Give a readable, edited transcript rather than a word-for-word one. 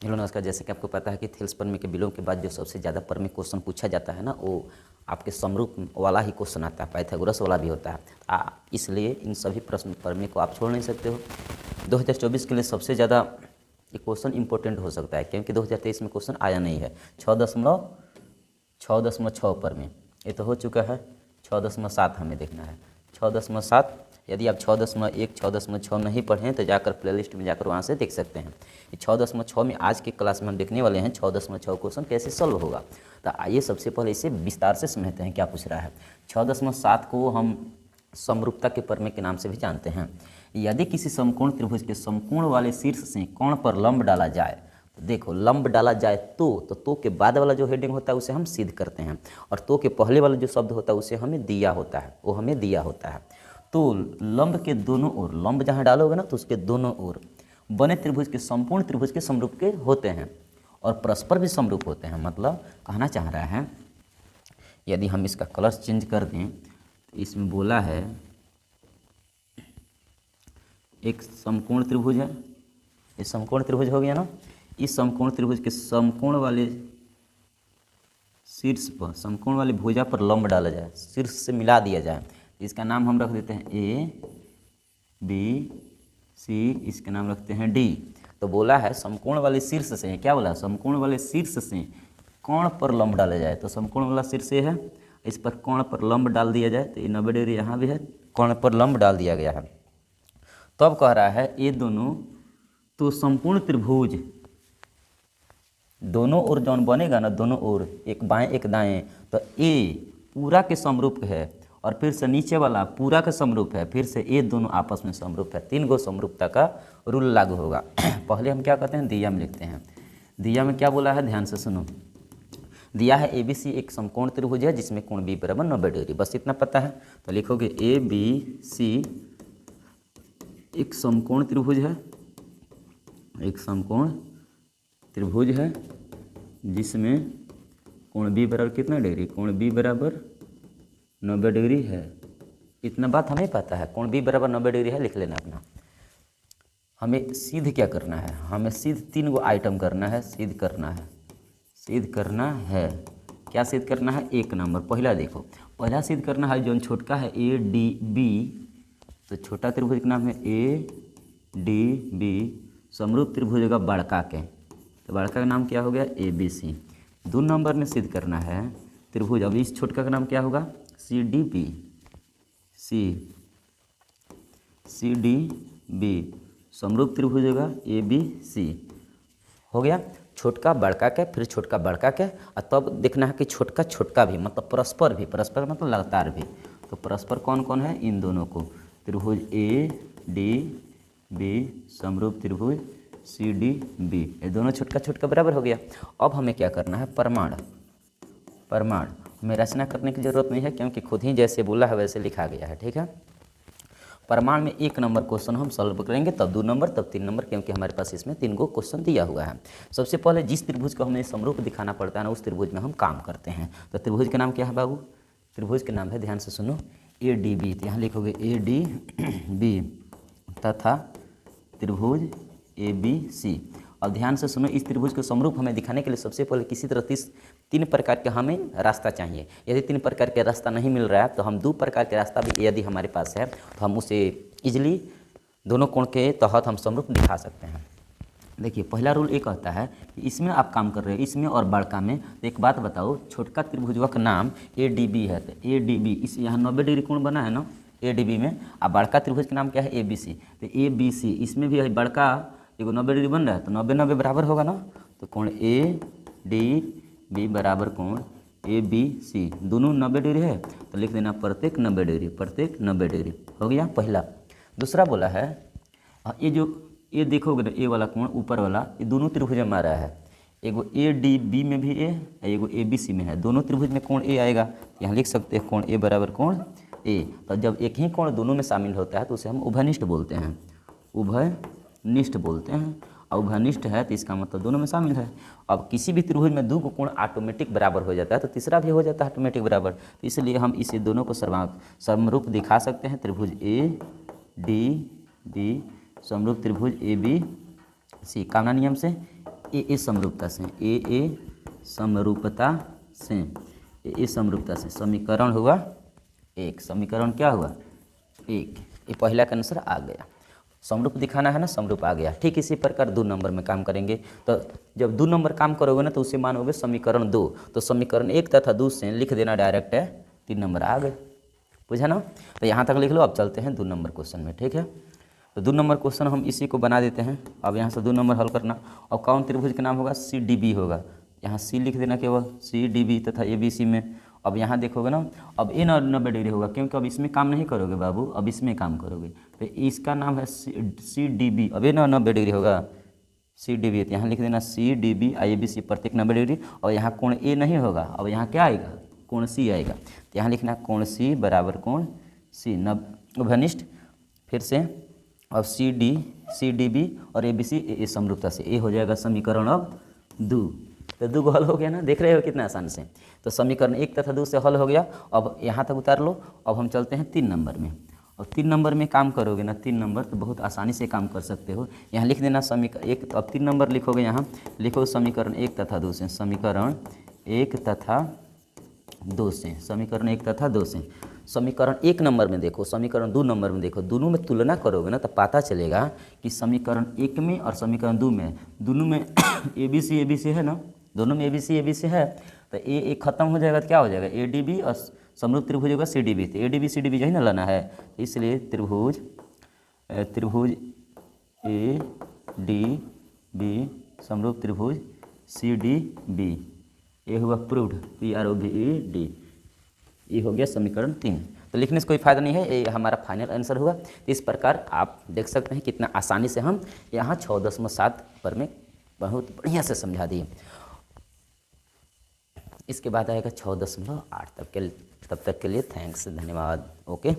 Hello नमस्कार। जैसे कि आपको पता है कि थेल्स प्रमेय के विलोम के बाद जो सबसे ज़्यादा प्रमेय क्वेश्चन पूछा जाता है ना, वो आपके समरूप वाला ही क्वेश्चन आता है, पाइथागोरस वाला भी होता है। इसलिए इन सभी प्रश्न प्रमेय को आप छोड़ नहीं सकते हो। 2024 के लिए सबसे ज़्यादा ये क्वेश्चन इंपॉर्टेंट हो सकता है, क्योंकि 2023 में क्वेश्चन आया नहीं है। 6.6 प्रमेय ये तो हो चुका है। 6.7 हमें देखना है। 6.7 यदि आप 6.1 6.6 नहीं पढ़ें तो जाकर प्लेलिस्ट में जाकर वहाँ से देख सकते हैं। 6.6 में आज की क्लास में हम देखने वाले हैं 6.6 क्वेश्चन कैसे सॉल्व होगा। तो आइए सबसे पहले इसे विस्तार से समझते हैं क्या पूछ रहा है। 6.7 को हम समरूपता के प्रमेय के नाम से भी जानते हैं। यदि किसी समकोण त्रिभुज के समकोण वाले शीर्ष से कोण पर लंब डाला जाए, तो देखो लंब डाला जाए तो के बाद वाला जो हेडिंग होता है उसे हम सिद्ध करते हैं, और तो के पहले वाला जो शब्द होता है उसे हमें दिया होता है, वो हमें दिया होता है। तो लंब के दोनों ओर, लंब जहाँ डालोगे ना तो उसके दोनों ओर बने त्रिभुज के संपूर्ण त्रिभुज के समरूप के होते हैं और परस्पर भी समरूप होते हैं। मतलब कहना चाह रहा है, यदि हम इसका कलर चेंज कर दें तो इसमें बोला है एक समकोण त्रिभुज है, ये समकोण त्रिभुज हो गया ना। इस समकोण त्रिभुज के समकोण वाले शीर्ष पर, समकोण वाली भुजा पर लंब डाला जाए, शीर्ष से मिला दिया जाए। इसका नाम हम रख देते हैं ए बी सी, इसका नाम रखते हैं डी। तो बोला है समकोण वाले शीर्ष से, क्या बोला, समकोण वाले शीर्ष से कोण पर लंब डाला जाए। तो समकोण वाला शीर्ष है, इस पर कोण पर लंब डाल दिया जाए। तो ये 90 डिग्री यहाँ भी है, कोण पर लंब डाल दिया गया है। तो अब कह रहा है ये दोनों तो संपूर्ण त्रिभुज दोनों ओर जौन बनेगा ना, दोनों ओर एक बाएं एक दाएं, तो ए पूरा के समरूप है, और फिर से नीचे वाला पूरा का समरूप है, फिर से ये दोनों आपस में समरूप है। 3 गो समरूपता का रूल लागू होगा। पहले हम क्या करते हैं, दिया में लिखते हैं। दिया में क्या बोला है, ध्यान से सुनो। दिया है ए बी सी एक समकोण त्रिभुज है जिसमें कोण बी बराबर 90 डिग्री, बस इतना पता है। तो लिखोगे ए बी सी एक समकोण त्रिभुज है, एक समकोण त्रिभुज है जिसमें कोण बी बराबर कितना डिग्री, कोण बी बराबर 90 डिग्री है। इतना बात हमें पता है, कोण बी बराबर 90 डिग्री है, लिख लेना अपना। हमें सिद्ध क्या करना है, हमें सिद्ध 3 गो आइटम करना है, सिद्ध करना है, सिद्ध करना है। क्या सिद्ध करना है, 1 नंबर पहला देखो, पहला सिद्ध करना है जो छोटका है ए डी बी, तो छोटा त्रिभुज का नाम है ए डी बी, समरूप त्रिभुज होगा बड़का के, तो बड़का का नाम क्या हो गया, ए बी सी। 2 नंबर में सिद्ध करना है त्रिभुज, अब इस छोटका का नाम क्या होगा, C D B, C D B, समरूप त्रिभुज होगा ए बी सी। हो गया छोटका बड़का के, फिर छोटका बड़का के, और तब देखना है कि छोटका छोटका भी, मतलब परस्पर भी, परस्पर मतलब लगातार भी। तो परस्पर कौन कौन है, इन दोनों को, त्रिभुज ए डी बी समरूप त्रिभुज सी डी बी, ये दोनों छोटका छोटका बराबर हो गया। अब हमें क्या करना है, प्रमाण। प्रमाण हमें रचना करने की जरूरत नहीं है, क्योंकि खुद ही जैसे बोला है वैसे लिखा गया है, ठीक है। प्रमाण में 1 नंबर क्वेश्चन हम सॉल्व करेंगे, तब 2 नंबर, तब 3 नंबर, क्योंकि हमारे पास इसमें 3 गो क्वेश्चन दिया हुआ है। सबसे पहले जिस त्रिभुज को हमें समरूप दिखाना पड़ता है ना, उस त्रिभुज में हम काम करते हैं। तो त्रिभुज का नाम क्या है बाबू, त्रिभुज का नाम है, ध्यान से सुनो, ए डी बी। तो यहाँ लिखोगे ए डी बी तथा त्रिभुज ए बी सी। और ध्यान से सुनो, इस त्रिभुज को समरूप हमें दिखाने के लिए सबसे पहले किसी तरह 3 प्रकार के हमें रास्ता चाहिए। यदि 3 प्रकार के रास्ता नहीं मिल रहा है तो हम 2 प्रकार के रास्ता भी यदि हमारे पास है तो हम उसे इजीली दोनों कोण के तहत हम समरूप दिखा सकते हैं। देखिए पहला रूल ये कहता है कि इसमें आप काम कर रहे हो, इसमें और बड़का में। तो एक बात बताओ, छोटका त्रिभुजवा का नाम ए डी बी है, तो ए डी बी, इस यहाँ 90 डिग्री कोण बना है ना ए डी बी में। अब बड़का त्रिभुज का नाम क्या है, ए बी सी। तो ए बी सी, इसमें भी बड़का एगो 90 डिग्री बन रहा है, तो 90 बराबर होगा ना। तो कोण ए डी बी बराबर कोण ए बी सी, दोनों 90 डिग्री है, तो लिख देना प्रत्येक 90 डिग्री, प्रत्येक 90 डिग्री। हो गया पहला। दूसरा बोला है, ये जो ये देखोगे ना, ए वाला कोण ऊपर वाला, ये दोनों त्रिभुज में आ रहा है। एगो ए डी बी में भी ए, एगो ए बी सी में है, दोनों त्रिभुज में कोण ए आएगा। यहाँ लिख सकते हैं कोण ए बराबर कोण ए। तो जब एक ही कोण दोनों में शामिल होता है तो उसे हम उभयनिष्ठ बोलते हैं, उभयनिष्ठ बोलते हैं। और उभयनिष्ठ है तो इसका मतलब दोनों में शामिल है। अब किसी भी त्रिभुज में 2 को कोण ऑटोमेटिक बराबर हो जाता है, तो तीसरा भी हो जाता है ऑटोमेटिक बराबर। तो इसलिए हम इसे दोनों को समरूप दिखा सकते हैं। त्रिभुज ए डी बी समरूप त्रिभुज ए बी सी, कामना नियम से ए समरूपता से, ए समरूपता से, ए समरूपता से समीकरण हुआ एक। समीकरण क्या हुआ? एक। ये पहला का आंसर आ गया। समरूप दिखाना है ना, समरूप आ गया। ठीक इसी प्रकार 2 नंबर में काम करेंगे। तो जब 2 नंबर काम करोगे ना तो उसे मानोगे समीकरण 2। तो समीकरण 1 तथा 2 से लिख देना डायरेक्ट है, 3 नंबर आ गए। बुझा ना? तो यहाँ तक लिख लो। अब चलते हैं 2 नंबर क्वेश्चन में। ठीक है, तो 2 नंबर क्वेश्चन हम इसी को बना देते हैं। अब यहाँ से 2 नंबर हल करना। और कौन त्रिभुज का नाम होगा? CDB होगा। यहाँ C लिख देना केवल, CDB तथा ABC में। अब यहाँ देखोगे ना, अब ये 90 डिग्री होगा, क्योंकि अब इसमें काम नहीं करोगे बाबू, अब इसमें काम करोगे। तो इसका नाम है CDB। अब ये 90 डिग्री होगा, CDB। तो यहाँ लिख देना CDB IABC प्रत्येक 90 डिग्री। और यहाँ कोण A नहीं होगा, अब यहाँ क्या आएगा? कोण C आएगा। तो यहाँ लिखना कोण C बराबर कोण C घनिष्ठ। फिर से अब CDB और ABC ए समरूपता से, ये हो जाएगा समीकरण अब 2। तो 2 हल हो गया ना, देख रहे हो कितना आसान से। तो समीकरण 1 तथा 2 से हल हो गया। अब यहाँ तक उतार लो। अब हम चलते हैं 3 नंबर में। और 3 नंबर में काम करोगे ना, 3 नंबर तो बहुत आसानी से काम कर सकते हो। यहाँ लिख देना समीकरण 1। अब 3 नंबर लिखोगे, यहाँ लिखो समीकरण 1 तथा 2 से, समीकरण 1 तथा 2 से, समीकरण 1 तथा 2 से। समीकरण 1 नंबर में देखो, समीकरण 2 नंबर में देखो, दोनों में तुलना करोगे ना तो पता चलेगा कि समीकरण 1 में और समीकरण 2 में, दोनों में ABC है ना, दोनों में ABC है। तो ए खत्म हो जाएगा तो क्या हो जाएगा? ADB और समरूप त्रिभुज होगा CDB। तो ADB CDB यही ना लाना है, इसलिए त्रिभुज ADB समरूप त्रिभुज CDB, ये हुआ प्रूव्ड, PROVED। ये हो गया समीकरण 3। तो लिखने से कोई फायदा नहीं है, ये हमारा फाइनल आंसर हुआ। तो इस प्रकार आप देख सकते हैं कितना आसानी से हम यहाँ 6.7 पर में बहुत बढ़िया से समझा दिए। इसके बाद आएगा 6.8। तब तक के लिए थैंक्स, धन्यवाद। ओके।